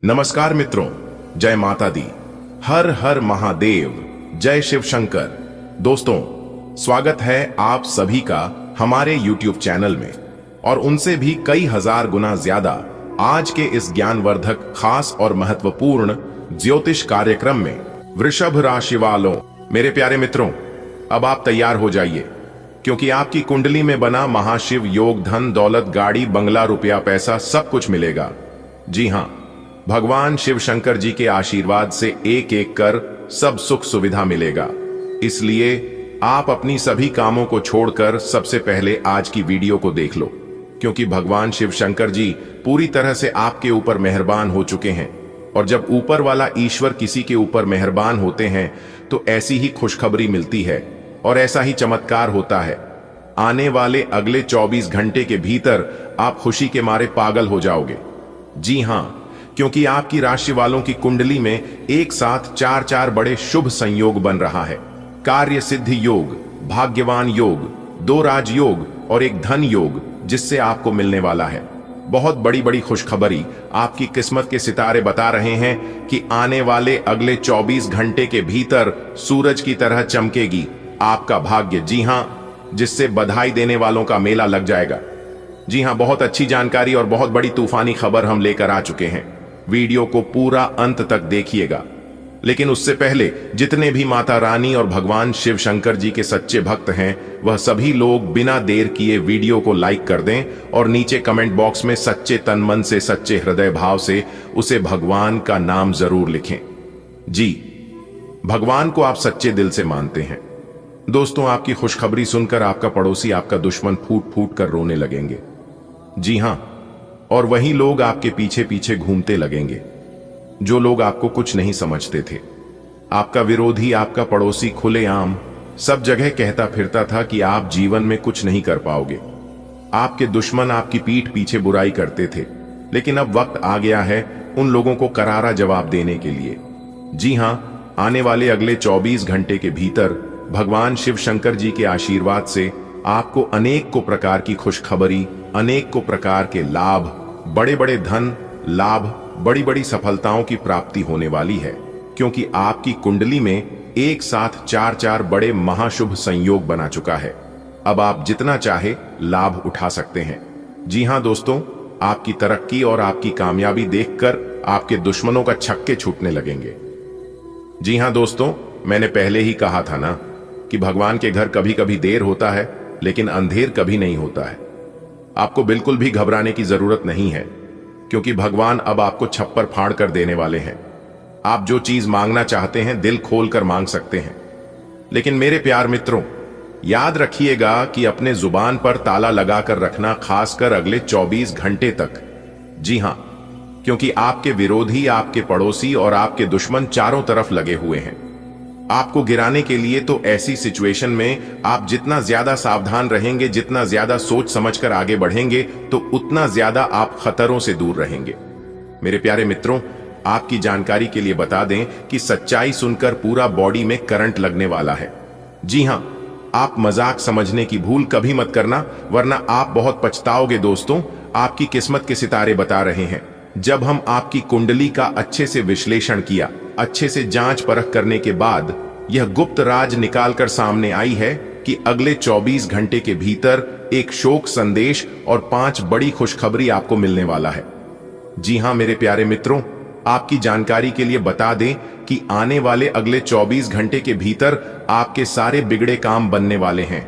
नमस्कार मित्रों, जय माता दी। हर हर महादेव, जय शिव शंकर। दोस्तों, स्वागत है आप सभी का हमारे YouTube चैनल में और उनसे भी कई हजार गुना ज्यादा आज के इस ज्ञानवर्धक, खास और महत्वपूर्ण ज्योतिष कार्यक्रम में। वृषभ राशि वालों, मेरे प्यारे मित्रों, अब आप तैयार हो जाइए, क्योंकि आपकी कुंडली में बना महाशिव योग धन, दौलत, गाड़ी, बंगला, रुपया, पैसा सब कुछ मिलेगा। जी हां, भगवान शिव शंकर जी के आशीर्वाद से एक एक कर सब सुख सुविधा मिलेगा। इसलिए आप अपनी सभी कामों को छोड़कर सबसे पहले आज की वीडियो को देख लो, क्योंकि भगवान शिव शंकर जी पूरी तरह से आपके ऊपर मेहरबान हो चुके हैं। और जब ऊपर वाला ईश्वर किसी के ऊपर मेहरबान होते हैं तो ऐसी ही खुशखबरी मिलती है और ऐसा ही चमत्कार होता है। आने वाले अगले 24 घंटे के भीतर आप खुशी के मारे पागल हो जाओगे। जी हां, क्योंकि आपकी राशि वालों की कुंडली में एक साथ चार बड़े शुभ संयोग बन रहा है। कार्य सिद्धि योग, भाग्यवान योग, 2 राजयोग और एक धन योग, जिससे आपको मिलने वाला है बहुत बड़ी खुशखबरी। आपकी किस्मत के सितारे बता रहे हैं कि आने वाले अगले 24 घंटे के भीतर सूरज की तरह चमकेगी आपका भाग्य। जी हां, जिससे बधाई देने वालों का मेला लग जाएगा। जी हां, बहुत अच्छी जानकारी और बहुत बड़ी तूफानी खबर हम लेकर आ चुके हैं। वीडियो को पूरा अंत तक देखिएगा। लेकिन उससे पहले जितने भी माता रानी और भगवान शिव शंकर जी के सच्चे भक्त हैं, वह सभी लोग बिना देर किए वीडियो को लाइक कर दें और नीचे कमेंट बॉक्स में सच्चे तन मन से, सच्चे हृदय भाव से उसे भगवान का नाम जरूर लिखें। जी, भगवान को आप सच्चे दिल से मानते हैं। दोस्तों, आपकी खुशखबरी सुनकर आपका पड़ोसी, आपका दुश्मन फूट फूट कर रोने लगेंगे। जी हां, और वही लोग आपके पीछे पीछे घूमते लगेंगे, जो लोग आपको कुछ नहीं समझते थे। आपका विरोधी, आपका पड़ोसी खुलेआम सब जगह कहता फिरता था कि आप जीवन में कुछ नहीं कर पाओगे। आपके दुश्मन आपकी पीठ पीछे बुराई करते थे, लेकिन अब वक्त आ गया है उन लोगों को करारा जवाब देने के लिए। जी हां, आने वाले अगले 24 घंटे के भीतर भगवान शिव शंकर जी के आशीर्वाद से आपको अनेक को प्रकार की खुशखबरी, अनेक को प्रकार के लाभ, बड़े बड़े धन लाभ, बड़ी बड़ी सफलताओं की प्राप्ति होने वाली है, क्योंकि आपकी कुंडली में एक साथ चार बड़े महाशुभ संयोग बना चुका है। अब आप जितना चाहे लाभ उठा सकते हैं। जी हां दोस्तों, आपकी तरक्की और आपकी कामयाबी देखकर आपके दुश्मनों का छक्के छूटने लगेंगे। जी हां दोस्तों, मैंने पहले ही कहा था ना कि भगवान के घर कभी कभी देर होता है, लेकिन अंधेर कभी नहीं होता है। आपको बिल्कुल भी घबराने की जरूरत नहीं है, क्योंकि भगवान अब आपको छप्पर फाड़ कर देने वाले हैं। आप जो चीज मांगना चाहते हैं दिल खोल कर मांग सकते हैं। लेकिन मेरे प्यार मित्रों, याद रखिएगा कि अपने जुबान पर ताला लगाकर रखना, खासकर अगले 24 घंटे तक। जी हां, क्योंकि आपके विरोधी, आपके पड़ोसी और आपके दुश्मन चारों तरफ लगे हुए हैं आपको गिराने के लिए। तो ऐसी सिचुएशन में आप जितना ज्यादा सावधान रहेंगे, जितना ज्यादा सोच समझकर आगे बढ़ेंगे, तो उतना ज्यादा आप खतरों से दूर रहेंगे। मेरे प्यारे मित्रों, आपकी जानकारी के लिए बता दें कि सच्चाई सुनकर पूरा बॉडी में करंट लगने वाला है। जी हां, आप मजाक समझने की भूल कभी मत करना, वरना आप बहुत पछताओगे। दोस्तों, आपकी किस्मत के सितारे बता रहे हैं, जब हम आपकी कुंडली का अच्छे से विश्लेषण किया, अच्छे से जांच परख करने के बाद यह गुप्त राज निकालकर सामने आई है कि अगले 24 घंटे के भीतर एक शोक संदेश और 5 बड़ी खुशखबरी आपको मिलने वाला है। जी हां मेरे प्यारे मित्रों, आपकी जानकारी के लिए बता दें कि आने वाले अगले 24 घंटे के भीतर आपके सारे बिगड़े काम बनने वाले हैं।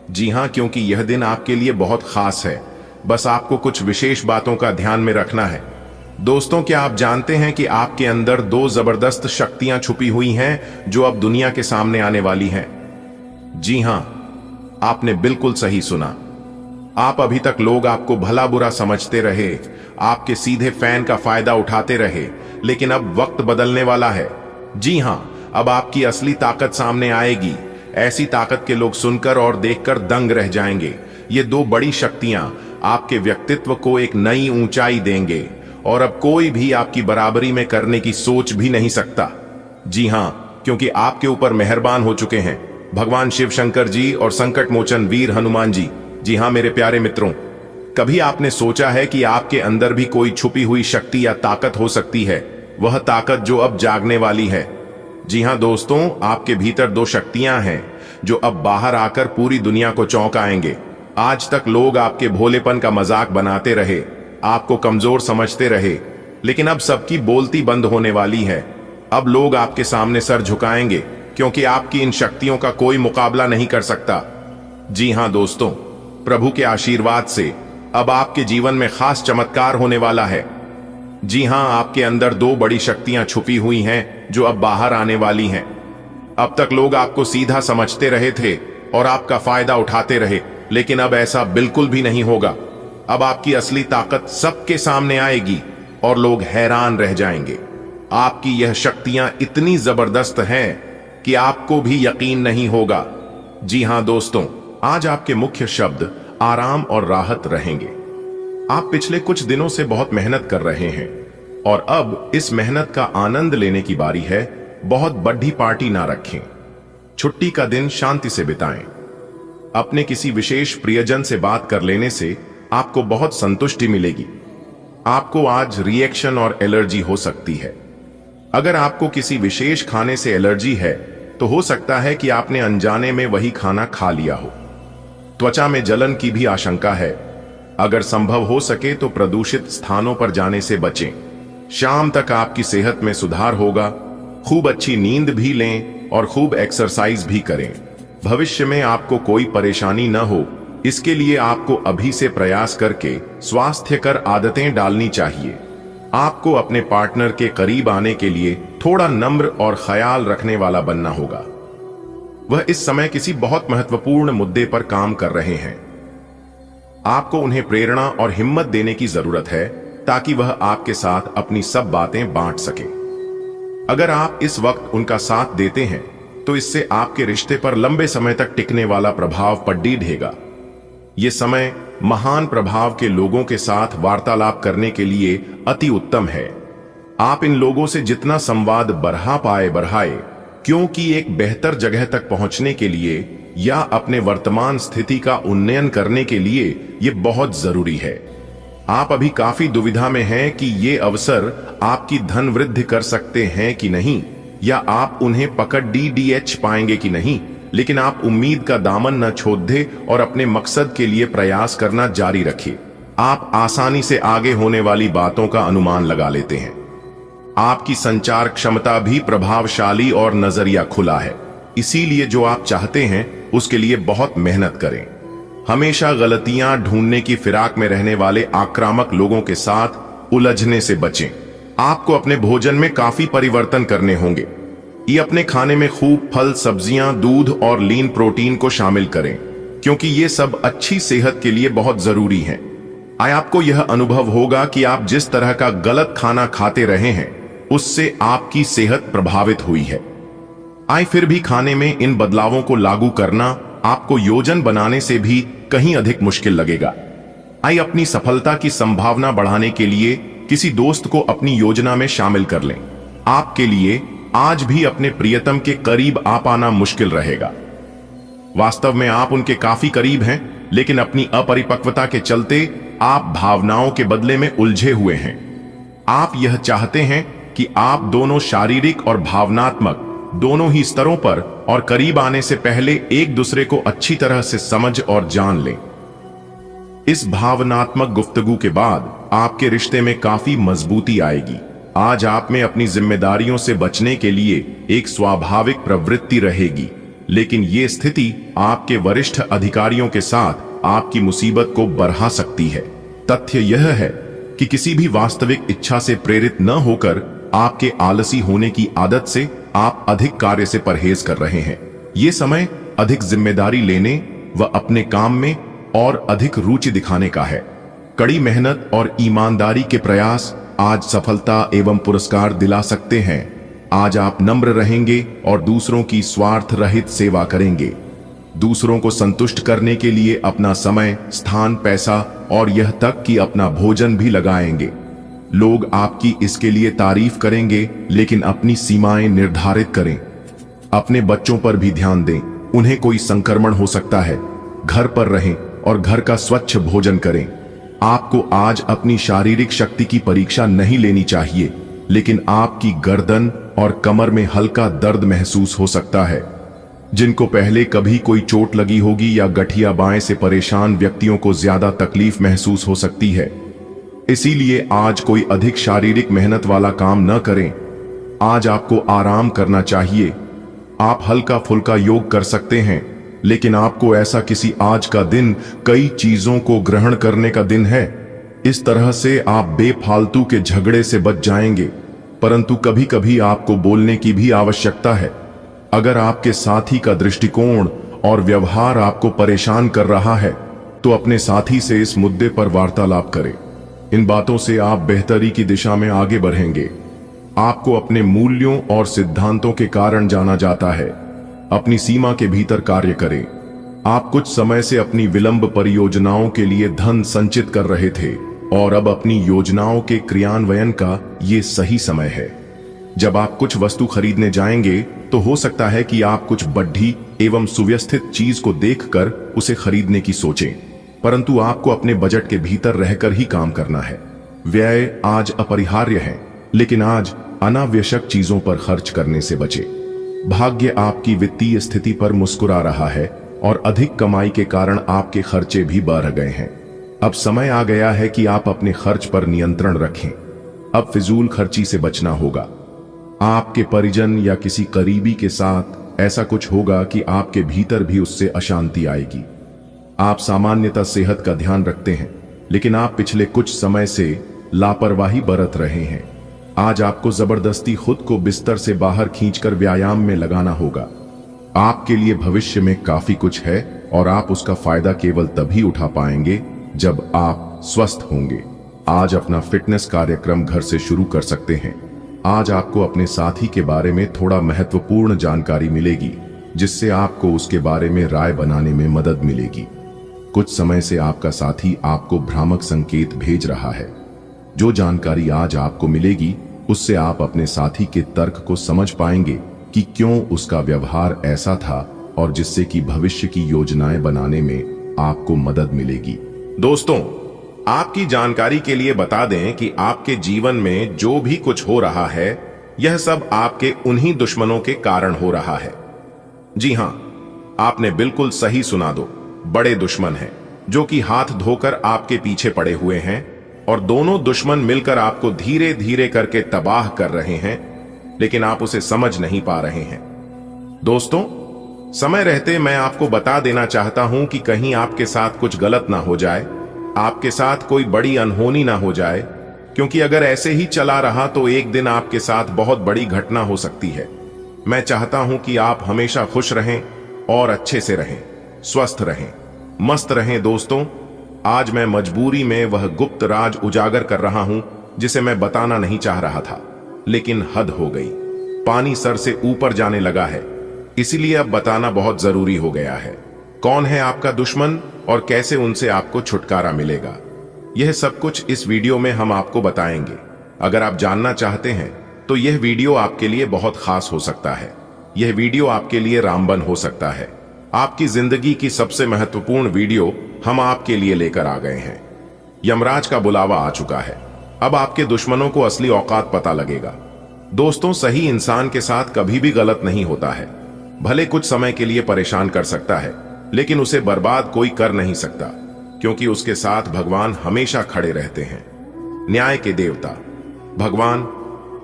जी हां, क्योंकि यह दिन आपके लिए बहुत खास है। बस आपको कुछ विशेष बातों का ध्यान में रखना है। दोस्तों, क्या आप जानते हैं कि आपके अंदर 2 जबरदस्त शक्तियां छुपी हुई हैं जो अब दुनिया के सामने आने वाली हैं? जी हां, आपने बिल्कुल सही सुना। आप अभी तक लोग आपको भला बुरा समझते रहे, आपके सीधे फैन का फायदा उठाते रहे, लेकिन अब वक्त बदलने वाला है। जी हां, अब आपकी असली ताकत सामने आएगी। ऐसी ताकत के लोग सुनकर और देखकर दंग रह जाएंगे। ये 2 बड़ी शक्तियां आपके व्यक्तित्व को एक नई ऊंचाई देंगे और अब कोई भी आपकी बराबरी में करने की सोच भी नहीं सकता। जी हां, क्योंकि आपके ऊपर मेहरबान हो चुके हैं भगवान शिव शंकर जी और संकट मोचन वीर हनुमान जी। जी हां मेरे प्यारे मित्रों, कभी आपने सोचा है कि आपके अंदर भी कोई छुपी हुई शक्ति या ताकत हो सकती है, वह ताकत जो अब जागने वाली है? जी हां दोस्तों, आपके भीतर दो शक्तियां हैं जो अब बाहर आकर पूरी दुनिया को चौंकाएंगे। आज तक लोग आपके भोलेपन का मजाक बनाते रहे, आपको कमजोर समझते रहे, लेकिन अब सबकी बोलती बंद होने वाली है। अब लोग आपके सामने सर झुकाएंगे, क्योंकि आपकी इन शक्तियों का कोई मुकाबला नहीं कर सकता। जी हां दोस्तों, प्रभु के आशीर्वाद से अब आपके जीवन में खास चमत्कार होने वाला है। जी हां, आपके अंदर दो बड़ी शक्तियां छुपी हुई हैं जो अब बाहर आने वाली हैं। अब तक लोग आपको सीधा समझते रहे थे और आपका फायदा उठाते रहे, लेकिन अब ऐसा बिल्कुल भी नहीं होगा। अब आपकी असली ताकत सबके सामने आएगी और लोग हैरान रह जाएंगे। आपकी यह शक्तियां इतनी जबरदस्त हैं कि आपको भी यकीन नहीं होगा। जी हां दोस्तों, आज आपके मुख्य शब्द आराम और राहत रहेंगे। आप पिछले कुछ दिनों से बहुत मेहनत कर रहे हैं और अब इस मेहनत का आनंद लेने की बारी है। बहुत बड़ी पार्टी ना रखें, छुट्टी का दिन शांति से बिताएं। अपने किसी विशेष प्रियजन से बात कर लेने से आपको बहुत संतुष्टि मिलेगी। आपको आज रिएक्शन और एलर्जी हो सकती है। अगर आपको किसी विशेष खाने से एलर्जी है तो हो सकता है कि आपने अनजाने में वही खाना खा लिया हो। त्वचा में जलन की भी आशंका है। अगर संभव हो सके तो प्रदूषित स्थानों पर जाने से बचें। शाम तक आपकी सेहत में सुधार होगा। खूब अच्छी नींद भी लें और खूब एक्सरसाइज भी करें। भविष्य में आपको कोई परेशानी न हो, इसके लिए आपको अभी से प्रयास करके स्वास्थ्यकर आदतें डालनी चाहिए। आपको अपने पार्टनर के करीब आने के लिए थोड़ा नम्र और ख्याल रखने वाला बनना होगा। वह इस समय किसी बहुत महत्वपूर्ण मुद्दे पर काम कर रहे हैं। आपको उन्हें प्रेरणा और हिम्मत देने की जरूरत है ताकि वह आपके साथ अपनी सब बातें बांट सके। अगर आप इस वक्त उनका साथ देते हैं तो इससे आपके रिश्ते पर लंबे समय तक टिकने वाला प्रभाव पड्डी ढेगा। यह समय महान प्रभाव के लोगों के साथ वार्तालाप करने के लिए अति उत्तम है। आप इन लोगों से जितना संवाद बढ़ाए, क्योंकि एक बेहतर जगह तक पहुंचने के लिए या अपने वर्तमान स्थिति का उन्नयन करने के लिए यह बहुत जरूरी है। आप अभी काफी दुविधा में हैं कि ये अवसर आपकी धन वृद्धि कर सकते हैं कि नहीं, या आप उन्हें पकड़ DDH पाएंगे कि नहीं, लेकिन आप उम्मीद का दामन न छोड़ दे और अपने मकसद के लिए प्रयास करना जारी रखिए। आप आसानी से आगे होने वाली बातों का अनुमान लगा लेते हैं। आपकी संचार क्षमता भी प्रभावशाली और नजरिया खुला है, इसीलिए जो आप चाहते हैं उसके लिए बहुत मेहनत करें। हमेशा गलतियां ढूंढने की फिराक में रहने वाले आक्रामक लोगों के साथ उलझने से बचें। आपको अपने भोजन में काफी परिवर्तन करने होंगे। ये अपने खाने में खूब फल, सब्जियां, दूध और लीन प्रोटीन को शामिल करें, क्योंकि ये सब अच्छी सेहत के लिए बहुत जरूरी है। आपको यह अनुभव होगा कि आप जिस तरह का गलत खाना खाते रहे हैं उससे आपकी सेहत प्रभावित हुई है। फिर भी खाने में इन बदलावों को लागू करना आपको योजन बनाने से भी कहीं अधिक मुश्किल लगेगा। अपनी सफलता की संभावना बढ़ाने के लिए किसी दोस्त को अपनी योजना में शामिल कर लें। आपके लिए आज भी अपने प्रियतम के करीब आ पाना मुश्किल रहेगा। वास्तव में आप उनके काफी करीब हैं, लेकिन अपनी अपरिपक्वता के चलते आप भावनाओं के बदले में उलझे हुए हैं। आप यह चाहते हैं कि आप दोनों शारीरिक और भावनात्मक दोनों ही स्तरों पर और करीब आने से पहले एक दूसरे को अच्छी तरह से समझ और जान लें। इस भावनात्मक गुफ्तगू के बाद आपके रिश्ते में काफी मजबूती आएगी। आज आप में अपनी जिम्मेदारियों से बचने के लिए एक स्वाभाविक प्रवृत्ति रहेगी, लेकिन ये स्थिति आपके वरिष्ठ अधिकारियों के साथ आपकी मुसीबत को बढ़ा सकती है। तथ्य यह है कि किसी भी वास्तविक इच्छा से प्रेरित न होकर आपके आलसी होने की आदत से आप अधिक कार्य से परहेज कर रहे हैं। ये समय अधिक जिम्मेदारी लेने व अपने काम में और अधिक रुचि दिखाने का है। कड़ी मेहनत और ईमानदारी के प्रयास आज सफलता एवं पुरस्कार दिला सकते हैं। आज आप नम्र रहेंगे और दूसरों की स्वार्थ रहित सेवा करेंगे। दूसरों को संतुष्ट करने के लिए अपना समय, स्थान, पैसा और यह तक कि अपना भोजन भी लगाएंगे। लोग आपकी इसके लिए तारीफ करेंगे, लेकिन अपनी सीमाएं निर्धारित करें। अपने बच्चों पर भी ध्यान दें, उन्हें कोई संक्रमण हो सकता है। घर पर रहें और घर का स्वच्छ भोजन करें। आपको आज अपनी शारीरिक शक्ति की परीक्षा नहीं लेनी चाहिए, लेकिन आपकी गर्दन और कमर में हल्का दर्द महसूस हो सकता है। जिनको पहले कभी कोई चोट लगी होगी या गठिया बाएं से परेशान व्यक्तियों को ज्यादा तकलीफ महसूस हो सकती है। इसीलिए आज कोई अधिक शारीरिक मेहनत वाला काम न करें। आज आपको आराम करना चाहिए। आप हल्का फुल्का योग कर सकते हैं, लेकिन आपको ऐसा किसी आज का दिन कई चीजों को ग्रहण करने का दिन है। इस तरह से आप बेफालतू के झगड़े से बच जाएंगे, परंतु कभी कभी आपको बोलने की भी आवश्यकता है। अगर आपके साथी का दृष्टिकोण और व्यवहार आपको परेशान कर रहा है, तो अपने साथी से इस मुद्दे पर वार्तालाप करें। इन बातों से आप बेहतरी की दिशा में आगे बढ़ेंगे। आपको अपने मूल्यों और सिद्धांतों के कारण जाना जाता है। अपनी सीमा के भीतर कार्य करें। आप कुछ समय से अपनी विलंब परियोजनाओं के लिए धन संचित कर रहे थे और अब अपनी योजनाओं के क्रियान्वयन का ये सही समय है। जब आप कुछ वस्तु खरीदने जाएंगे तो हो सकता है कि आप कुछ बढ़ी एवं सुव्यवस्थित चीज को देखकर उसे खरीदने की सोचें, परंतु आपको अपने बजट के भीतर रहकर ही काम करना है। व्यय आज अपरिहार्य है, लेकिन आज अनावश्यक चीजों पर खर्च करने से बचे। भाग्य आपकी वित्तीय स्थिति पर मुस्कुरा रहा है और अधिक कमाई के कारण आपके खर्चे भी बढ़ गए हैं। अब समय आ गया है कि आप अपने खर्च पर नियंत्रण रखें। अब फिजूल खर्ची से बचना होगा। आपके परिजन या किसी करीबी के साथ ऐसा कुछ होगा कि आपके भीतर भी उससे अशांति आएगी। आप सामान्यतः सेहत का ध्यान रखते हैं, लेकिन आप पिछले कुछ समय से लापरवाही बरत रहे हैं। आज आपको जबरदस्ती खुद को बिस्तर से बाहर खींचकर व्यायाम में लगाना होगा। आपके लिए भविष्य में काफी कुछ है और आप उसका फायदा केवल तभी उठा पाएंगे जब आप स्वस्थ होंगे। आज अपना फिटनेस कार्यक्रम घर से शुरू कर सकते हैं। आज आपको अपने साथी के बारे में थोड़ा महत्वपूर्ण जानकारी मिलेगी, जिससे आपको उसके बारे में राय बनाने में मदद मिलेगी। कुछ समय से आपका साथी आपको भ्रामक संकेत भेज रहा है। जो जानकारी आज आपको मिलेगी, उससे आप अपने साथी के तर्क को समझ पाएंगे कि क्यों उसका व्यवहार ऐसा था और जिससे कि भविष्य की योजनाएं बनाने में आपको मदद मिलेगी। दोस्तों, आपकी जानकारी के लिए बता दें कि आपके जीवन में जो भी कुछ हो रहा है, यह सब आपके उन्हीं दुश्मनों के कारण हो रहा है। जी हां, आपने बिल्कुल सही सुना। दो बड़े दुश्मन हैं जो कि हाथ धोकर आपके पीछे पड़े हुए हैं, और दोनों दुश्मन मिलकर आपको धीरे धीरे करके तबाह कर रहे हैं, लेकिन आप उसे समझ नहीं पा रहे हैं। दोस्तों, समय रहते मैं आपको बता देना चाहता हूं कि कहीं आपके साथ कुछ गलत ना हो जाए, आपके साथ कोई बड़ी अनहोनी ना हो जाए, क्योंकि अगर ऐसे ही चला रहा तो एक दिन आपके साथ बहुत बड़ी घटना हो सकती है। मैं चाहता हूं कि आप हमेशा खुश रहें और अच्छे से रहें, स्वस्थ रहें, मस्त रहें। दोस्तों, आज मैं मजबूरी में वह गुप्त राज उजागर कर रहा हूं जिसे मैं बताना नहीं चाह रहा था, लेकिन हद हो गई। पानी सर से ऊपर जाने लगा है, इसलिए अब बताना बहुत जरूरी हो गया है। कौन है आपका दुश्मन और कैसे उनसे आपको छुटकारा मिलेगा, यह सब कुछ इस वीडियो में हम आपको बताएंगे। अगर आप जानना चाहते हैं तो यह वीडियो आपके लिए बहुत खास हो सकता है। यह वीडियो आपके लिए रामबन हो सकता है। आपकी जिंदगी की सबसे महत्वपूर्ण वीडियो हम आपके लिए लेकर आ गए हैं। यमराज का बुलावा आ चुका है। अब आपके दुश्मनों को असली औकात पता लगेगा। दोस्तों, सही इंसान के साथ कभी भी गलत नहीं होता है। भले कुछ समय के लिए परेशान कर सकता है, लेकिन उसे बर्बाद कोई कर नहीं सकता, क्योंकि उसके साथ भगवान हमेशा खड़े रहते हैं। न्याय के देवता भगवान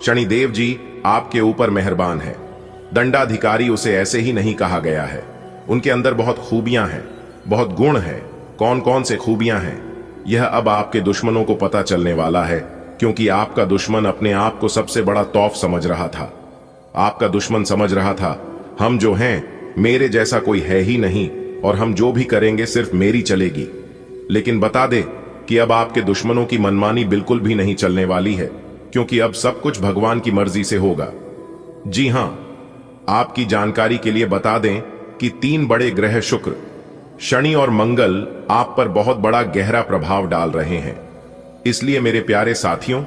शनिदेव जी आपके ऊपर मेहरबान है। दंडाधिकारी उसे ऐसे ही नहीं कहा गया है। उनके अंदर बहुत खूबियां हैं, बहुत गुण हैं। कौन कौन से खूबियां हैं, यह अब आपके दुश्मनों को पता चलने वाला है, क्योंकि आपका दुश्मन अपने आप को सबसे बड़ा तौफ समझ रहा था। आपका दुश्मन समझ रहा था, हम जो हैं, मेरे जैसा कोई है ही नहीं, और हम जो भी करेंगे सिर्फ मेरी चलेगी। लेकिन बता दे कि अब आपके दुश्मनों की मनमानी बिल्कुल भी नहीं चलने वाली है, क्योंकि अब सब कुछ भगवान की मर्जी से होगा। जी हां, आपकी जानकारी के लिए बता दें कि 3 बड़े ग्रह शुक्र, शनि और मंगल आप पर बहुत बड़ा गहरा प्रभाव डाल रहे हैं। इसलिए मेरे प्यारे साथियों,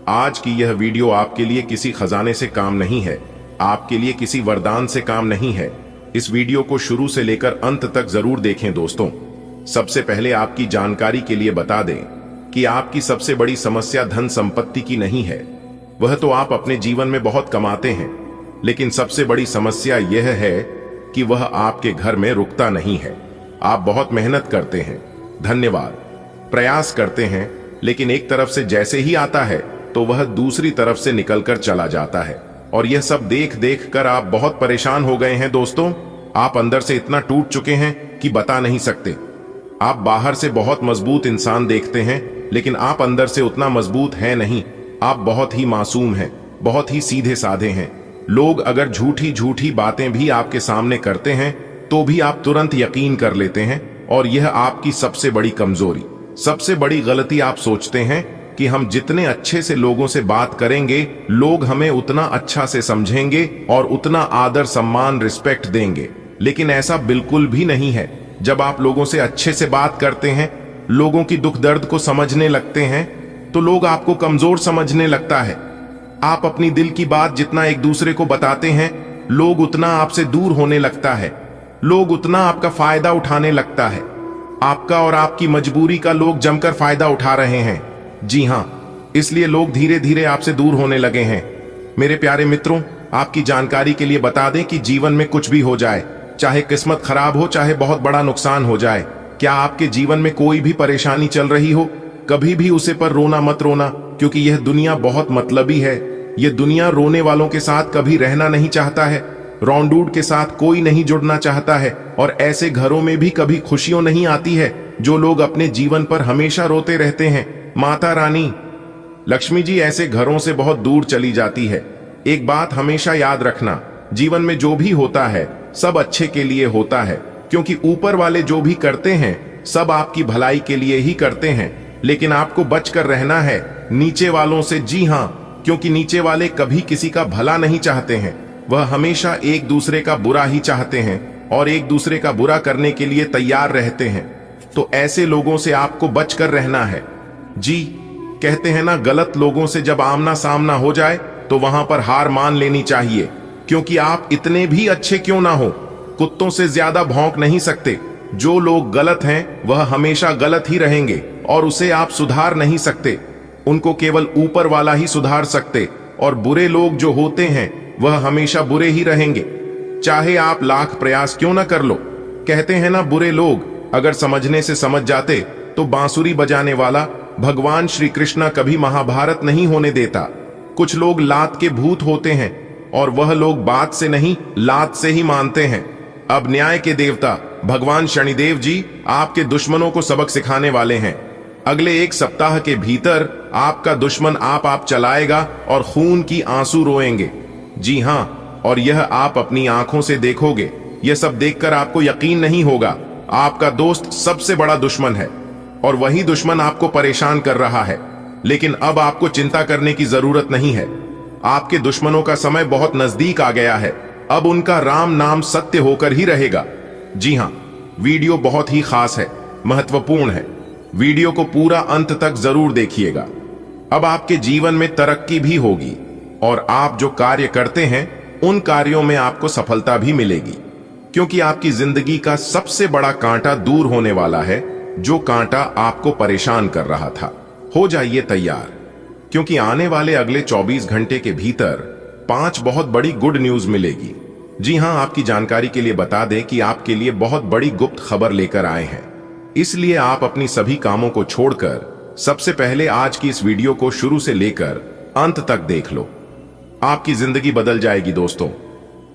आज की यह वीडियो आपके लिए किसी खजाने से काम नहीं है, आपके लिए किसी वरदान से काम नहीं है। इस वीडियो को शुरू से लेकर अंत तक जरूर देखें। दोस्तों, सबसे पहले आपकी जानकारी के लिए बता दें कि आपकी सबसे बड़ी समस्या धन संपत्ति की नहीं है। वह तो आप अपने जीवन में बहुत कमाते हैं, लेकिन सबसे बड़ी समस्या यह है कि वह आपके घर में रुकता नहीं है। आप बहुत मेहनत करते हैं, धन्यवाद, प्रयास करते हैं, लेकिन एक तरफ से जैसे ही आता है तो वह दूसरी तरफ से निकलकर चला जाता है। और यह सब देख देख कर आप बहुत परेशान हो गए हैं दोस्तों। आप अंदर से इतना टूट चुके हैं कि बता नहीं सकते। आप बाहर से बहुत मजबूत इंसान देखते हैं, लेकिन आप अंदर से उतना मजबूत है नहीं। आप बहुत ही मासूम हैं, बहुत ही सीधे साधे हैं। लोग अगर झूठी झूठी बातें भी आपके सामने करते हैं तो भी आप तुरंत यकीन कर लेते हैं, और यह आपकी सबसे बड़ी कमजोरी, सबसे बड़ी गलती। आप सोचते हैं कि हम जितने अच्छे से लोगों से बात करेंगे, लोग हमें उतना अच्छा से समझेंगे और उतना आदर सम्मान रिस्पेक्ट देंगे, लेकिन ऐसा बिल्कुल भी नहीं है। जब आप लोगों से अच्छे से बात करते हैं, लोगों की दुख दर्द को समझने लगते हैं, तो लोग आपको कमजोर समझने लगता है। आप अपनी दिल की बात जितना एक दूसरे को बताते हैं, लोग उतना आपसे दूर होने लगता है। लोग उतना आपका फायदा उठाने लगता है। आपका और आपकी मजबूरी का लोग जमकर फायदा उठा रहे हैं। जी हां, इसलिए लोग धीरे धीरे आपसे दूर होने लगे हैं। मेरे प्यारे मित्रों, आपकी जानकारी के लिए बता दें कि जीवन में कुछ भी हो जाए, चाहे किस्मत खराब हो, चाहे बहुत बड़ा नुकसान हो जाए, क्या आपके जीवन में कोई भी परेशानी चल रही हो, कभी भी उसे पर रोना मत रोना, क्योंकि यह दुनिया बहुत मतलबी है। यह दुनिया रोने वालों के साथ कभी रहना नहीं चाहता है। रौंडूड के साथ कोई नहीं जुड़ना चाहता है, और ऐसे घरों में भी कभी खुशियों नहीं आती है जो लोग अपने जीवन पर हमेशा रोते रहते हैं। माता रानी लक्ष्मी जी ऐसे घरों से बहुत दूर चली जाती है। एक बात हमेशा याद रखना, जीवन में जो भी होता है सब अच्छे के लिए होता है, क्योंकि ऊपर वाले जो भी करते हैं सब आपकी भलाई के लिए ही करते हैं। लेकिन आपको बचकर रहना है नीचे वालों से। जी हां, क्योंकि नीचे वाले कभी किसी का भला नहीं चाहते हैं। वह हमेशा एक दूसरे का बुरा ही चाहते हैं और एक दूसरे का बुरा करने के लिए तैयार रहते हैं। तो ऐसे लोगों से आपको बचकर रहना है। जी, कहते हैं ना, गलत लोगों से जब आमना सामना हो जाए तो वहां पर हार मान लेनी चाहिए, क्योंकि आप इतने भी अच्छे क्यों ना हो, कुत्तों से ज्यादा भौंक नहीं सकते। जो लोग गलत हैं वह हमेशा गलत ही रहेंगे और उसे आप सुधार नहीं सकते। उनको केवल ऊपर वाला ही सुधार सकते, और बुरे लोग जो होते हैं वह हमेशा बुरे ही रहेंगे, चाहे आप लाख प्रयास क्यों ना कर लो। कहते हैं ना, बुरे लोग अगर समझने से समझ जाते तो बांसुरी बजाने वाला भगवान श्री कृष्ण कभी महाभारत नहीं होने देता। कुछ लोग लात के भूत होते हैं और वह लोग बात से नहीं लात से ही मानते हैं। अब न्याय के देवता भगवान शनिदेव जी आपके दुश्मनों को सबक सिखाने वाले हैं। अगले एक सप्ताह के भीतर आपका दुश्मन आप चलाएगा और खून की आंसू रोएंगे। जी हां, और यह आप अपनी आंखों से देखोगे। यह सब देखकर आपको यकीन नहीं होगा। आपका दोस्त सबसे बड़ा दुश्मन है और वही दुश्मन आपको परेशान कर रहा है। लेकिन अब आपको चिंता करने की जरूरत नहीं है। आपके दुश्मनों का समय बहुत नजदीक आ गया है। अब उनका राम नाम सत्य होकर ही रहेगा। जी हां, वीडियो बहुत ही खास है, महत्वपूर्ण है। वीडियो को पूरा अंत तक जरूर देखिएगा। अब आपके जीवन में तरक्की भी होगी और आप जो कार्य करते हैं उन कार्यों में आपको सफलता भी मिलेगी, क्योंकि आपकी जिंदगी का सबसे बड़ा कांटा दूर होने वाला है, जो कांटा आपको परेशान कर रहा था। हो जाइए तैयार, क्योंकि आने वाले अगले 24 घंटे के भीतर 5 बहुत बड़ी गुड न्यूज मिलेगी। जी हां, आपकी जानकारी के लिए बता दें कि आपके लिए बहुत बड़ी गुप्त खबर लेकर आए हैं। इसलिए आप अपनी सभी कामों को छोड़कर सबसे पहले आज की इस वीडियो को शुरू से लेकर अंत तक देख लो। आपकी जिंदगी बदल जाएगी दोस्तों।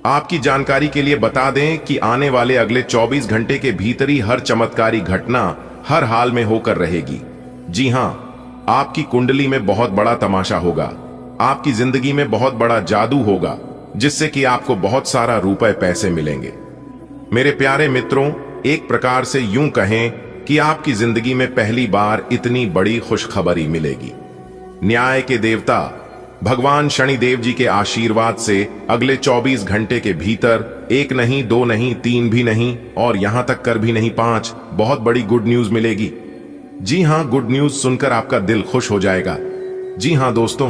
आपकी जानकारी के लिए बता दें कि आने वाले अगले 24 घंटे के भीतर ही हर चमत्कारी घटना हर हाल में होकर रहेगी। जी हां, आपकी कुंडली में बहुत बड़ा तमाशा होगा। आपकी जिंदगी में बहुत बड़ा जादू होगा, जिससे कि आपको बहुत सारा रुपए पैसे मिलेंगे। मेरे प्यारे मित्रों, एक प्रकार से यूं कहें कि आपकी जिंदगी में पहली बार इतनी बड़ी खुशखबरी मिलेगी। न्याय के देवता भगवान शनिदेव जी के आशीर्वाद से अगले 24 घंटे के भीतर 1 नहीं, 2 नहीं, 3 भी नहीं, और यहां तक कर भी नहीं 5 बहुत बड़ी गुड न्यूज मिलेगी। जी हां, गुड न्यूज सुनकर आपका दिल खुश हो जाएगा। जी हां दोस्तों,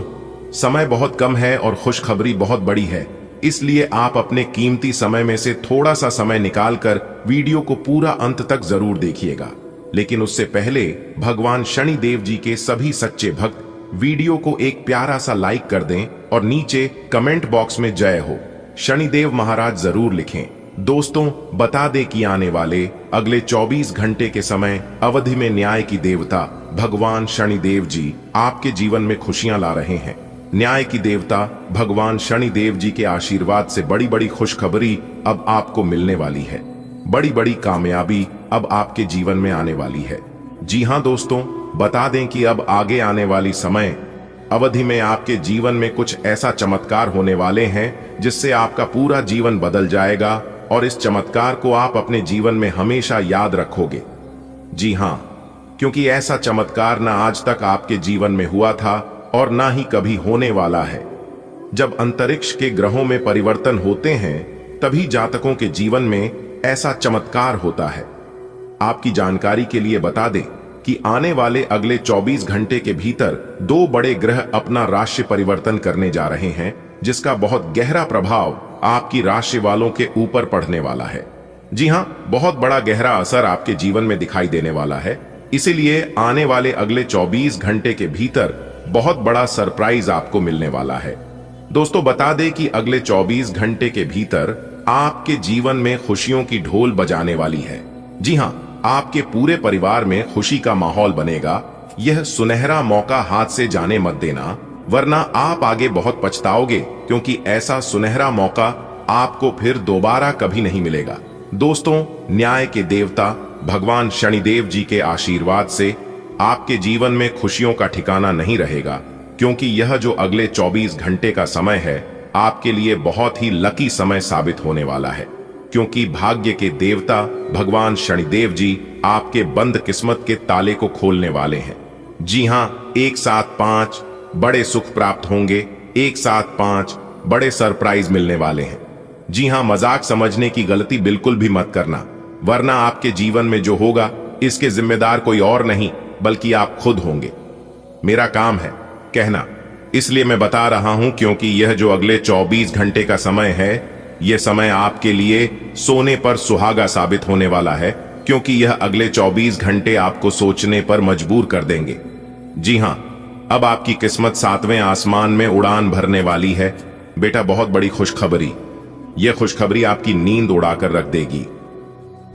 समय बहुत कम है और खुशखबरी बहुत बड़ी है, इसलिए आप अपने कीमती समय में से थोड़ा सा समय निकालकर वीडियो को पूरा अंत तक जरूर देखिएगा। लेकिन उससे पहले भगवान शनिदेव जी के सभी सच्चे भक्त वीडियो को एक प्यारा सा लाइक कर दें और नीचे कमेंट बॉक्स में जय हो शनिदेव महाराज जरूर लिखें। दोस्तों, बता दें कि आने वाले अगले 24 घंटे के समय अवधि में न्याय की देवता भगवान शनिदेव जी आपके जीवन में खुशियां ला रहे हैं। न्याय की देवता भगवान शनिदेव जी के आशीर्वाद से बड़ी बड़ी खुशखबरी अब आपको मिलने वाली है। बड़ी बड़ी कामयाबी अब आपके जीवन में आने वाली है। जी हां दोस्तों, बता दें कि अब आगे आने वाली समय अवधि में आपके जीवन में कुछ ऐसा चमत्कार होने वाले हैं जिससे आपका पूरा जीवन बदल जाएगा और इस चमत्कार को आप अपने जीवन में हमेशा याद रखोगे। जी हां, क्योंकि ऐसा चमत्कार ना आज तक आपके जीवन में हुआ था और ना ही कभी होने वाला है। जब अंतरिक्ष के ग्रहों में परिवर्तन होते हैं तभी जातकों के जीवन में ऐसा चमत्कार होता है। आपकी जानकारी के लिए बता दें कि आने वाले अगले 24 घंटे के भीतर 2 बड़े ग्रह अपना राशि परिवर्तन करने जा रहे हैं, जिसका बहुत गहरा प्रभाव आपकी राशि वालों के ऊपर पड़ने वाला है। जी हां, बहुत बड़ा गहरा असर आपके जीवन में दिखाई देने वाला है। इसीलिए आने वाले अगले 24 घंटे के भीतर बहुत बड़ा सरप्राइज आपको मिलने वाला है। दोस्तों, बता दें कि अगले 24 घंटे के भीतर आपके जीवन में खुशियों की ढोल बजाने वाली है। जी हां, आपके पूरे परिवार में खुशी का माहौल बनेगा। यह सुनहरा मौका हाथ से जाने मत देना, वरना आप आगे बहुत पछताओगे, क्योंकि ऐसा सुनहरा मौका आपको फिर दोबारा कभी नहीं मिलेगा। दोस्तों, न्याय के देवता भगवान शनिदेव जी के आशीर्वाद से आपके जीवन में खुशियों का ठिकाना नहीं रहेगा, क्योंकि यह जो अगले 24 घंटे का समय है आपके लिए बहुत ही लकी समय साबित होने वाला है, क्योंकि भाग्य के देवता भगवान शनिदेव जी आपके बंद किस्मत के ताले को खोलने वाले हैं। जी हां, एक साथ 5 बड़े सुख प्राप्त होंगे, एक साथ 5 बड़े सरप्राइज मिलने वाले हैं। जी हां, मजाक समझने की गलती बिल्कुल भी मत करना, वरना आपके जीवन में जो होगा इसके जिम्मेदार कोई और नहीं बल्कि आप खुद होंगे। मेरा काम है कहना, इसलिए मैं बता रहा हूं, क्योंकि यह जो अगले 24 घंटे का समय है, यह समय आपके लिए सोने पर सुहागा साबित होने वाला है, क्योंकि यह अगले 24 घंटे आपको सोचने पर मजबूर कर देंगे। जी हां, अब आपकी किस्मत 7वें आसमान में उड़ान भरने वाली है। बेटा, बहुत बड़ी खुशखबरी, यह खुशखबरी आपकी नींद उड़ाकर रख देगी।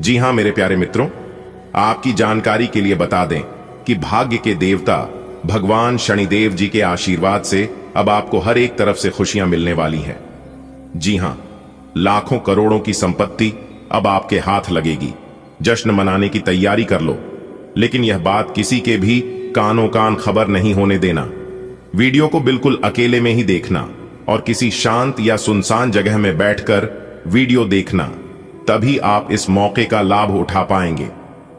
जी हां मेरे प्यारे मित्रों, आपकी जानकारी के लिए बता दें कि भाग्य के देवता भगवान शनिदेव जी के आशीर्वाद से अब आपको हर एक तरफ से खुशियां मिलने वाली हैं। जी हां, लाखों करोड़ों की संपत्ति अब आपके हाथ लगेगी। जश्न मनाने की तैयारी कर लो, लेकिन यह बात किसी के भी कानों कान खबर नहीं होने देना। वीडियो को बिल्कुल अकेले में ही देखना और किसी शांत या सुनसान जगह में बैठकर वीडियो देखना, तभी आप इस मौके का लाभ उठा पाएंगे।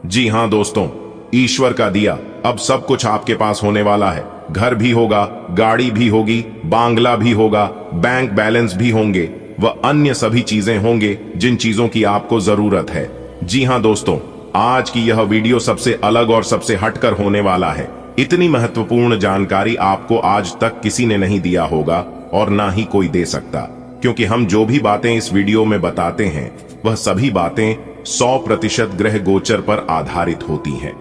जी हां दोस्तों, ईश्वर का दिया अब सब कुछ आपके पास होने वाला है। घर भी होगा, गाड़ी भी होगी, बांग्ला भी होगा, बैंक बैलेंस भी होंगे, व अन्य सभी चीजें होंगे जिन चीजों की आपको जरूरत है। जी हां दोस्तों, आज की यह वीडियो सबसे अलग और सबसे हटकर होने वाला है। इतनी महत्वपूर्ण जानकारी आपको आज तक किसी ने नहीं दिया होगा और ना ही कोई दे सकता, क्योंकि हम जो भी बातें इस वीडियो में बताते हैं वह सभी बातें 100% ग्रह गोचर पर आधारित होती हैं।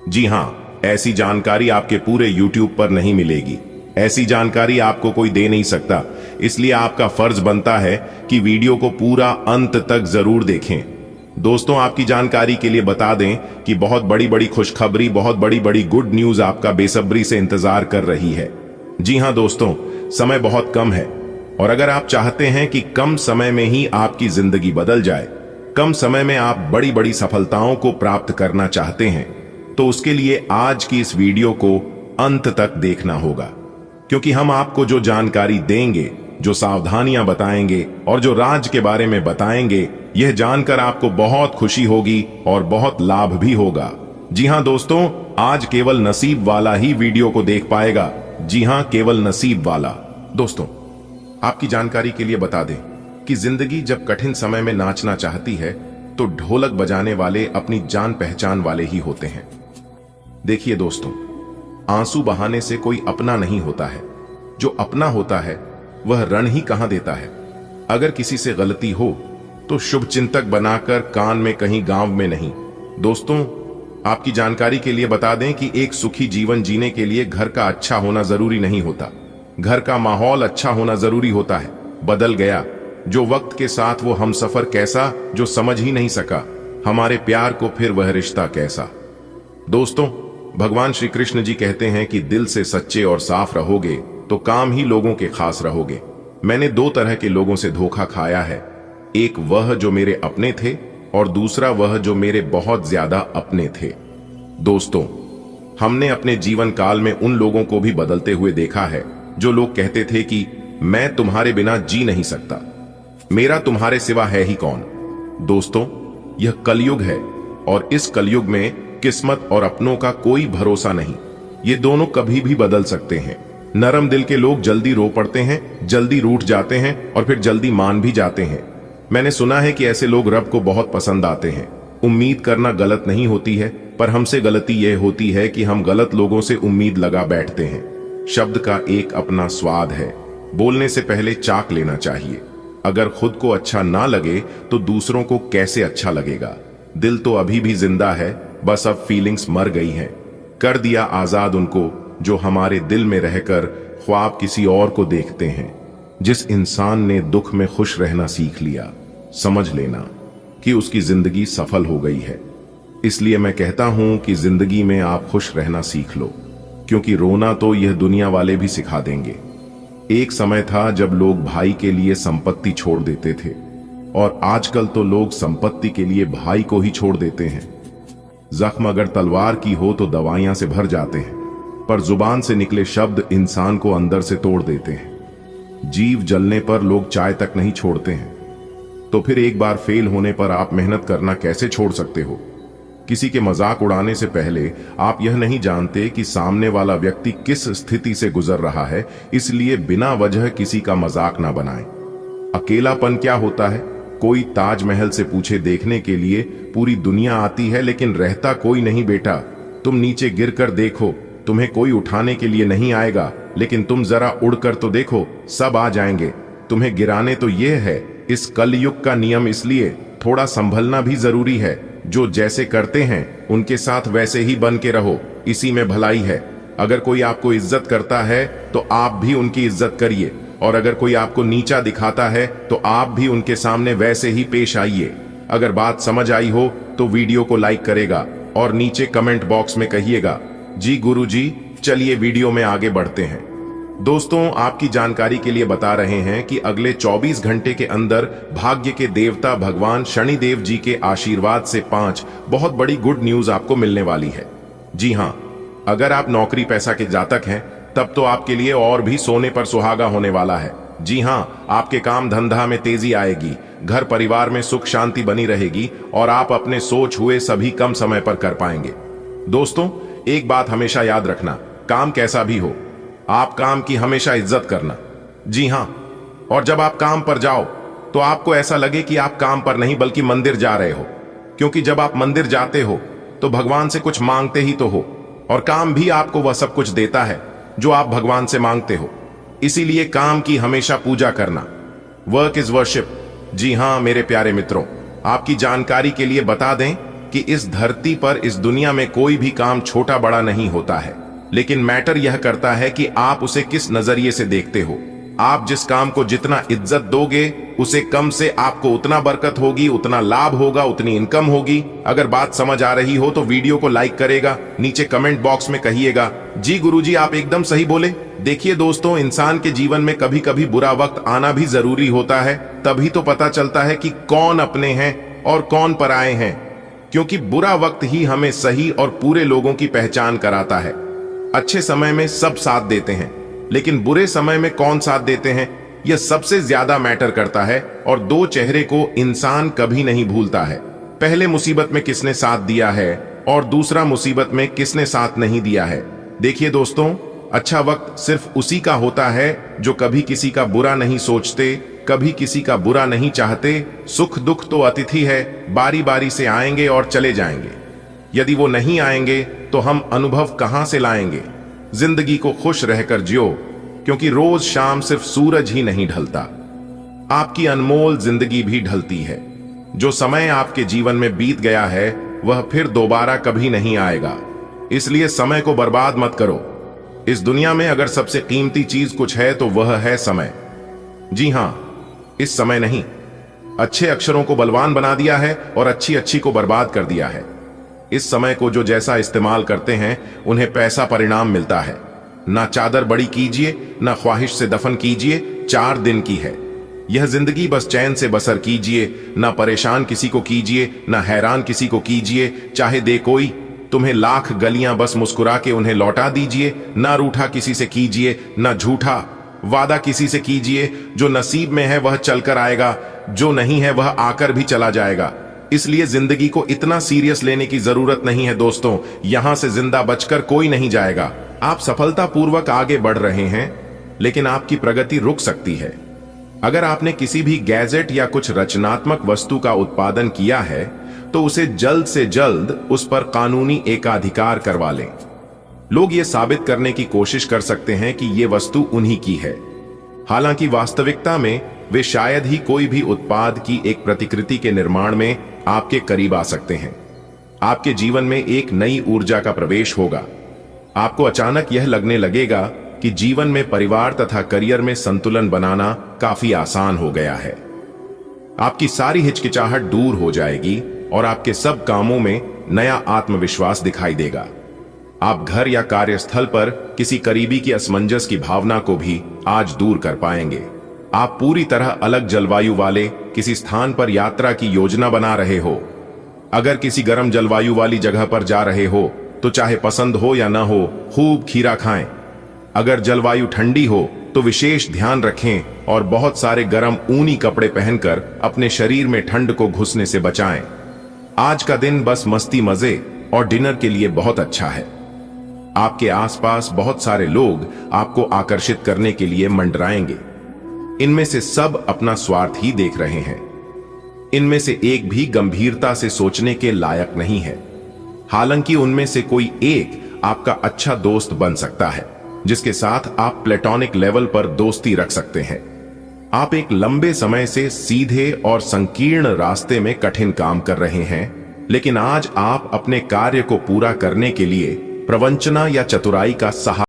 जी हां, ऐसी जानकारी आपके पूरे YouTube पर नहीं मिलेगी। ऐसी जानकारी आपको कोई दे नहीं सकता, इसलिए आपका फर्ज बनता है कि वीडियो को पूरा अंत तक जरूर देखें। दोस्तों, आपकी जानकारी के लिए बता दें कि बहुत बड़ी बड़ी खुशखबरी, बहुत बड़ी बड़ी गुड न्यूज आपका बेसब्री से इंतजार कर रही है। जी हां दोस्तों, समय बहुत कम है और अगर आप चाहते हैं कि कम समय में ही आपकी जिंदगी बदल जाए, कम समय में आप बड़ी बड़ी सफलताओं को प्राप्त करना चाहते हैं, तो उसके लिए आज की इस वीडियो को अंत तक देखना होगा, क्योंकि हम आपको जो जानकारी देंगे, जो सावधानियां बताएंगे और जो राज के बारे में बताएंगे, यह जानकर आपको बहुत खुशी होगी और बहुत लाभ भी होगा। जी हां दोस्तों, आज केवल नसीब वाला ही वीडियो को देख पाएगा। जी हां, केवल नसीब वाला। दोस्तों, आपकी जानकारी के लिए बता दें कि जिंदगी जब कठिन समय में नाचना चाहती है तो ढोलक बजाने वाले अपनी जान पहचान वाले ही होते हैं। देखिए दोस्तों, आंसू बहाने से कोई अपना नहीं होता है। जो अपना होता है वह रण ही कहां देता है। अगर किसी से गलती हो तो शुभ चिंतक बनाकर कान में कहीं, गांव में नहीं। दोस्तों, आपकी जानकारी के लिए बता दें कि एक सुखी जीवन जीने के लिए घर का अच्छा होना जरूरी नहीं होता, घर का माहौल अच्छा होना जरूरी होता है। बदल गया जो वक्त के साथ वो हमसफर कैसा, जो समझ ही नहीं सका हमारे प्यार को, फिर वह रिश्ता कैसा। दोस्तों, भगवान श्री कृष्ण जी कहते हैं कि दिल से सच्चे और साफ रहोगे तो काम ही लोगों के खास रहोगे। मैंने दो तरह के लोगों से धोखा खाया है, एक वह जो मेरे अपने थे और दूसरा वह जो मेरे बहुत ज्यादा अपने थे। दोस्तों, हमने अपने जीवन काल में उन लोगों को भी बदलते हुए देखा है जो लोग कहते थे कि मैं तुम्हारे बिना जी नहीं सकता, मेरा तुम्हारे सिवा है ही कौन। दोस्तों, यह कलयुग है और इस कलयुग में किस्मत और अपनों का कोई भरोसा नहीं, ये दोनों कभी भी बदल सकते हैं। नरम दिल के लोग जल्दी रो पड़ते हैं, जल्दी रूठ जाते हैं और फिर जल्दी मान भी जाते हैं। मैंने सुना है कि ऐसे लोग रब को बहुत पसंद आते हैं। उम्मीद करना गलत नहीं होती है, पर हमसे गलती यह होती है कि हम गलत लोगों से उम्मीद लगा बैठते हैं। शब्द का एक अपना स्वाद है, बोलने से पहले चाख लेना चाहिए। अगर खुद को अच्छा ना लगे तो दूसरों को कैसे अच्छा लगेगा। दिल तो अभी भी जिंदा है, बस अब फीलिंग्स मर गई हैं। कर दिया आजाद उनको जो हमारे दिल में रहकर ख्वाब किसी और को देखते हैं। जिस इंसान ने दुख में खुश रहना सीख लिया, समझ लेना कि उसकी जिंदगी सफल हो गई है। इसलिए मैं कहता हूं कि जिंदगी में आप खुश रहना सीख लो, क्योंकि रोना तो यह दुनिया वाले भी सिखा देंगे। एक समय था जब लोग भाई के लिए संपत्ति छोड़ देते थे और आजकल तो लोग संपत्ति के लिए भाई को ही छोड़ देते हैं। जख्म अगर तलवार की हो तो दवाइयां से भर जाते हैं, पर जुबान से निकले शब्द इंसान को अंदर से तोड़ देते हैं। जीव जलने पर लोग चाय तक नहीं छोड़ते हैं, तो फिर एक बार फेल होने पर आप मेहनत करना कैसे छोड़ सकते हो। किसी के मजाक उड़ाने से पहले आप यह नहीं जानते कि सामने वाला व्यक्ति किस स्थिति से गुजर रहा है, इसलिए बिना वजह किसी का मजाक ना बनाएं। अकेलापन क्या होता है? कोई ताजमहल से पूछे देखने के लिए पूरी दुनिया आती है, लेकिन रहता कोई नहीं बेटा। तुम नीचे गिरकर देखो, तुम्हें कोई उठाने के लिए नहीं आएगा, लेकिन तुम जरा उड़कर तो देखो, सब आ जाएंगे। तुम्हें गिराने तो यह है इस कलयुग का नियम, इसलिए थोड़ा संभलना भी जरूरी है। जो जैसे करते हैं उनके साथ वैसे ही बन के रहो, इसी में भलाई है। अगर कोई आपको इज्जत करता है तो आप भी उनकी इज्जत करिए, और अगर कोई आपको नीचा दिखाता है तो आप भी उनके सामने वैसे ही पेश आइए। अगर बात समझ आई हो तो वीडियो को लाइक करेगा और नीचे कमेंट बॉक्स में कहिएगा जी गुरुजी। चलिए वीडियो में आगे बढ़ते हैं। दोस्तों, आपकी जानकारी के लिए बता रहे हैं कि अगले 24 घंटे के अंदर भाग्य के देवता भगवान शनिदेव जी के आशीर्वाद से 5 बहुत बड़ी गुड न्यूज आपको मिलने वाली है। जी हां, अगर आप नौकरी पैसा के जातक हैं तब तो आपके लिए और भी सोने पर सुहागा होने वाला है। जी हां, आपके काम धंधा में तेजी आएगी, घर परिवार में सुख शांति बनी रहेगी और आप अपने सोच हुए सभी कम समय पर कर पाएंगे। दोस्तों, एक बात हमेशा याद रखना, काम कैसा भी हो, आप काम की हमेशा इज्जत करना। जी हां, और जब आप काम पर जाओ तो आपको ऐसा लगे कि आप काम पर नहीं बल्कि मंदिर जा रहे हो, क्योंकि जब आप मंदिर जाते हो तो भगवान से कुछ मांगते ही तो हो, और काम भी आपको वह सब कुछ देता है जो आप भगवान से मांगते हो। इसीलिए काम की हमेशा पूजा करना। Work is worship. जी हां मेरे प्यारे मित्रों, आपकी जानकारी के लिए बता दें कि इस धरती पर, इस दुनिया में कोई भी काम छोटा बड़ा नहीं होता है, लेकिन मैटर यह करता है कि आप उसे किस नजरिए से देखते हो। आप जिस काम को जितना इज्जत दोगे उसे कम से आपको उतना बरकत होगी, उतना लाभ होगा, उतनी इनकम होगी। अगर बात समझ आ रही हो तो वीडियो को लाइक करेगा, नीचे कमेंट बॉक्स में कहिएगा जी गुरुजी आप एकदम सही बोले। देखिए दोस्तों, इंसान के जीवन में कभी कभी बुरा वक्त आना भी जरूरी होता है, तभी तो पता चलता है कि कौन अपने हैं और कौन पराए हैं, क्योंकि बुरा वक्त ही हमें सही और पूरे लोगों की पहचान कराता है। अच्छे समय में सब साथ देते हैं, लेकिन बुरे समय में कौन साथ देते हैं यह सबसे ज्यादा मैटर करता है, और दो चेहरे को इंसान कभी नहीं भूलता है। पहले मुसीबत में किसने साथ दिया है और दूसरा मुसीबत में किसने साथ नहीं दिया है। देखिए दोस्तों, अच्छा वक्त सिर्फ उसी का होता है जो कभी किसी का बुरा नहीं सोचते, कभी किसी का बुरा नहीं चाहते। सुख दुख तो अतिथि है, बारी बारी से आएंगे और चले जाएंगे। यदि वो नहीं आएंगे तो हम अनुभव कहां से लाएंगे। जिंदगी को खुश रहकर जियो, क्योंकि रोज शाम सिर्फ सूरज ही नहीं ढलता, आपकी अनमोल जिंदगी भी ढलती है। जो समय आपके जीवन में बीत गया है वह फिर दोबारा कभी नहीं आएगा। इसलिए समय को बर्बाद मत करो। इस दुनिया में अगर सबसे कीमती चीज कुछ है तो वह है समय। जी हां, इस समय नहीं, अच्छे अक्षरों को बलवान बना दिया है और अच्छी अच्छी को बर्बाद कर दिया है। इस समय को जो जैसा इस्तेमाल करते हैं उन्हें पैसा परिणाम मिलता है। ना चादर बड़ी कीजिए, ना ख्वाहिश से दफन कीजिए, 4 दिन की है यह जिंदगी, बस चैन से बसर कीजिए। ना परेशान किसी को कीजिए, ना हैरान किसी को कीजिए, चाहे दे कोई तुम्हें लाख गलियां, बस मुस्कुरा के उन्हें लौटा दीजिए। ना रूठा किसी से कीजिए, ना झूठा वादा किसी से कीजिए। जो नसीब में है वह चलकर आएगा, जो नहीं है वह आकर भी चला जाएगा। इसलिए जिंदगी को इतना सीरियस लेने की जरूरत नहीं है दोस्तों। यहां से जिंदा बचकर कोई नहीं जाएगा। आप सफलतापूर्वक आगे बढ़ रहे हैं, लेकिन आपकी प्रगति रुक सकती है। अगर आपने किसी भी गैजेट या कुछ रचनात्मक वस्तु का उत्पादन किया है तो उसे जल्द से जल्द उस पर कानूनी एकाधिकार करवा लें। लोग ये साबित करने की कोशिश कर सकते हैं कि ये वस्तु उन्हीं की है, हालांकि वास्तविकता में वे शायद ही कोई भी उत्पाद की एक प्रतिकृति के निर्माण में आपके करीब आ सकते हैं। आपके जीवन में एक नई ऊर्जा का प्रवेश होगा। आपको अचानक यह लगने लगेगा कि जीवन में परिवार तथा करियर में संतुलन बनाना काफी आसान हो गया है। आपकी सारी हिचकिचाहट दूर हो जाएगी और आपके सब कामों में नया आत्मविश्वास दिखाई देगा। आप घर या कार्यस्थल पर किसी करीबी की असमंजस की भावना को भी आज दूर कर पाएंगे। आप पूरी तरह अलग जलवायु वाले किसी स्थान पर यात्रा की योजना बना रहे हो। अगर किसी गर्म जलवायु वाली जगह पर जा रहे हो तो चाहे पसंद हो या ना हो, खूब खीरा खाएं। अगर जलवायु ठंडी हो तो विशेष ध्यान रखें और बहुत सारे गर्म ऊनी कपड़े पहनकर अपने शरीर में ठंड को घुसने से बचाएं। आज का दिन बस मस्ती, मजे और डिनर के लिए बहुत अच्छा है। आपके आसपास बहुत सारे लोग आपको आकर्षित करने के लिए मंडराएंगे। इनमें से सब अपना स्वार्थ ही देख रहे हैं। इनमें से एक भी गंभीरता से सोचने के लायक नहीं है। हालांकि उनमें से कोई एक आपका अच्छा दोस्त बन सकता है, जिसके साथ आप प्लेटोनिक लेवल पर दोस्ती रख सकते हैं। आप एक लंबे समय से सीधे और संकीर्ण रास्ते में कठिन काम कर रहे हैं, लेकिन आज आप अपने कार्य को पूरा करने के लिए प्रवंचना या चतुराई का सहारा